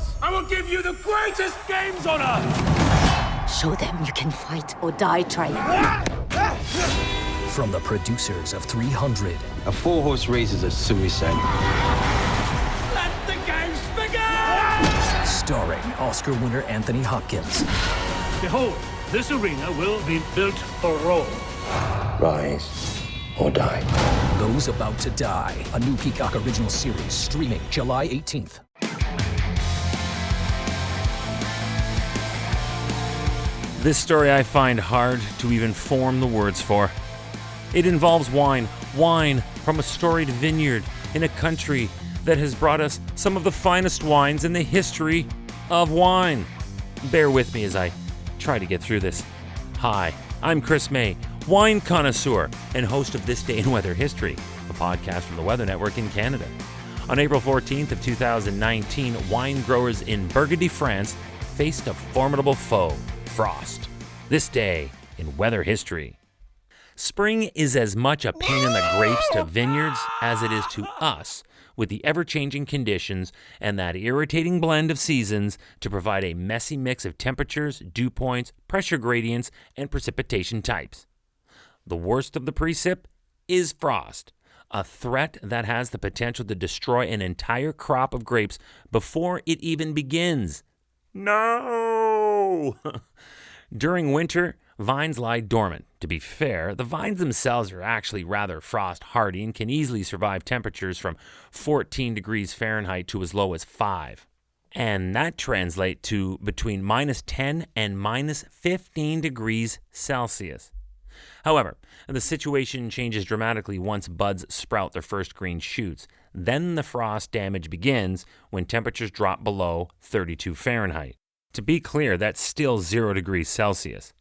wines. I will give you the greatest games on earth. Show them you can fight or die trying. From the producers of 300. A 4-horse race is a suicide. Let the games begin! Starring Oscar winner Anthony Hopkins. Behold, this arena will be built for Rome. Rise or die. Those About to Die. A new Peacock original series streaming July 18th. This story I find hard to even form the words for. It involves wine from a storied vineyard in a country that has brought us some of the finest wines in the history of wine. Bear with me as I try to get through this. Hi, I'm Chris May, wine connoisseur and host of This Day in Weather History, a podcast from the Weather Network in Canada. On April 14th of 2019, wine growers in Burgundy, France faced a formidable foe, frost. This day in weather history. Spring is as much a pain in the grapes to vineyards as it is to us, with the ever-changing conditions and that irritating blend of seasons to provide a messy mix of temperatures, dew points, pressure gradients, and precipitation types. The worst of the precip is frost, a threat that has the potential to destroy an entire crop of grapes before it even begins. No! During winter, vines lie dormant. To be fair, the vines themselves are actually rather frost hardy and can easily survive temperatures from 14 degrees Fahrenheit to as low as 5. And that translates to between minus 10 and minus 15 degrees Celsius. However, the situation changes dramatically once buds sprout their first green shoots. Then the frost damage begins when temperatures drop below 32 Fahrenheit. To be clear, that's still 0 degrees Celsius.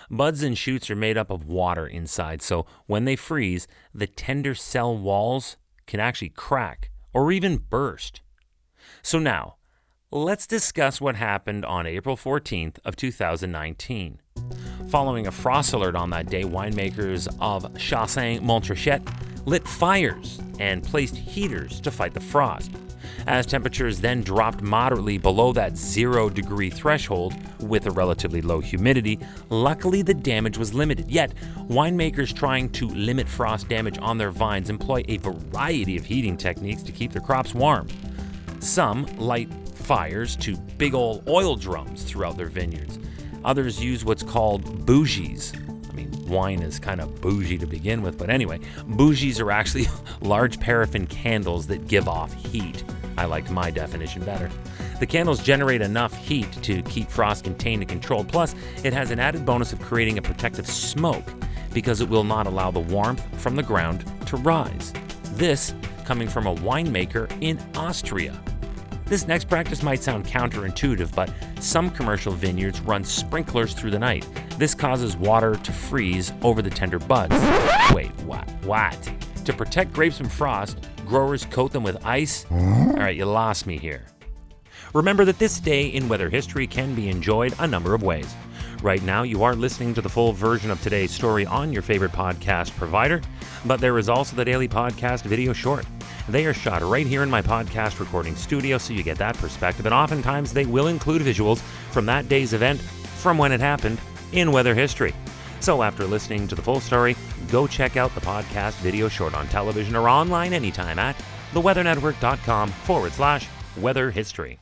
Buds and shoots are made up of water inside, so when they freeze, the tender cell walls can actually crack or even burst. So now, let's discuss what happened on April 14th of 2019. Following a frost alert on that day, winemakers of Chassagne-Montrachet lit fires and placed heaters to fight the frost. As temperatures then dropped moderately below that 0 degree threshold with a relatively low humidity, luckily the damage was limited. Yet, winemakers trying to limit frost damage on their vines employ a variety of heating techniques to keep their crops warm. Some light fires to big old oil drums throughout their vineyards. Others use what's called bougies. I mean, wine is kind of bougie to begin with, but anyway, bougies are actually large paraffin candles that give off heat. I liked my definition better. The candles generate enough heat to keep frost contained and controlled, plus it has an added bonus of creating a protective smoke because it will not allow the warmth from the ground to rise. This coming from a winemaker in Austria. This next practice might sound counterintuitive, but some commercial vineyards run sprinklers through the night. This causes water to freeze over the tender buds. Wait, what? To protect grapes from frost, growers coat them with ice? All right, you lost me here. Remember that this day in weather history can be enjoyed a number of ways. Right now, you are listening to the full version of today's story on your favorite podcast provider, but there is also the daily podcast video short. They are shot right here in my podcast recording studio, so you get that perspective, and oftentimes they will include visuals from that day's event from when it happened in weather history. So after listening to the full story, go check out the podcast video short on television or online anytime at theweathernetwork.com/weather history.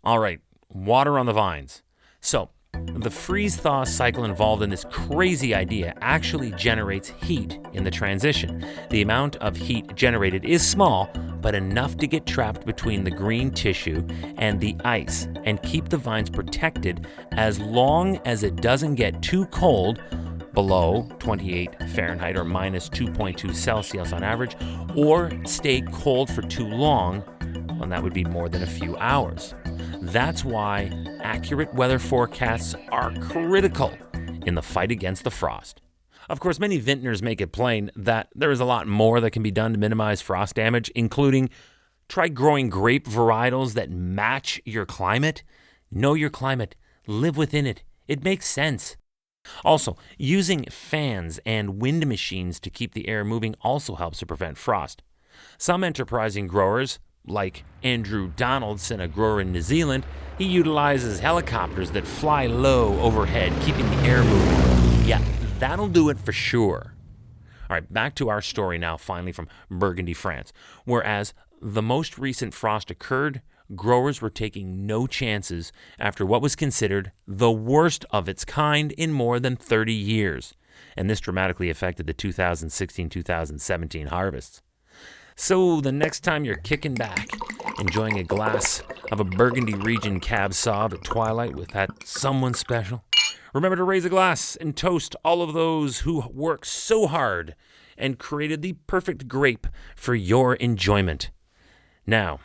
All right, water on the vines. So the freeze-thaw cycle involved in this crazy idea actually generates heat in the transition. The amount of heat generated is small, but enough to get trapped between the green tissue and the ice and keep the vines protected as long as it doesn't get too cold, below 28 Fahrenheit or minus 2.2 Celsius on average, or stay cold for too long, and that would be more than a few hours. That's why accurate weather forecasts are critical in the fight against the frost. Of course, many vintners make it plain that there is a lot more that can be done to minimize frost damage, including try growing grape varietals that match your climate. Know your climate, live within it. It makes sense. Also, using fans and wind machines to keep the air moving also helps to prevent frost. Some enterprising growers Like Andrew Donaldson, a grower in New Zealand, he utilizes helicopters that fly low overhead, keeping the air moving. Yeah, that'll do it for sure. All right, back to our story now, finally from Burgundy, France. Whereas the most recent frost occurred, growers were taking no chances after what was considered the worst of its kind in more than 30 years. And this dramatically affected the 2016-2017 harvests. So the next time you're kicking back, enjoying a glass of a Burgundy region Cab Sauv at twilight with that someone special, remember to raise a glass and toast all of those who work so hard and created the perfect grape for your enjoyment. Now,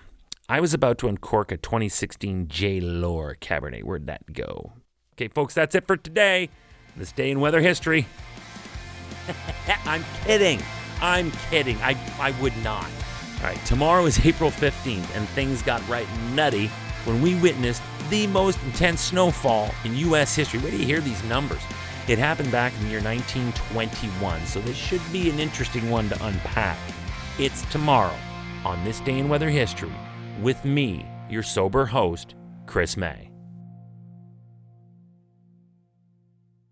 I was about to uncork a 2016 J. Lohr Cabernet. Where'd that go? Okay, folks, that's it for today. This day in weather history. I'm kidding. I would not. All right, tomorrow is April 15th, and things got right nutty when we witnessed the most intense snowfall in U.S. history. Where do you hear these numbers? It happened back in the year 1921, so this should be an interesting one to unpack. It's tomorrow on This Day in Weather History with me, your sober host, Chris May.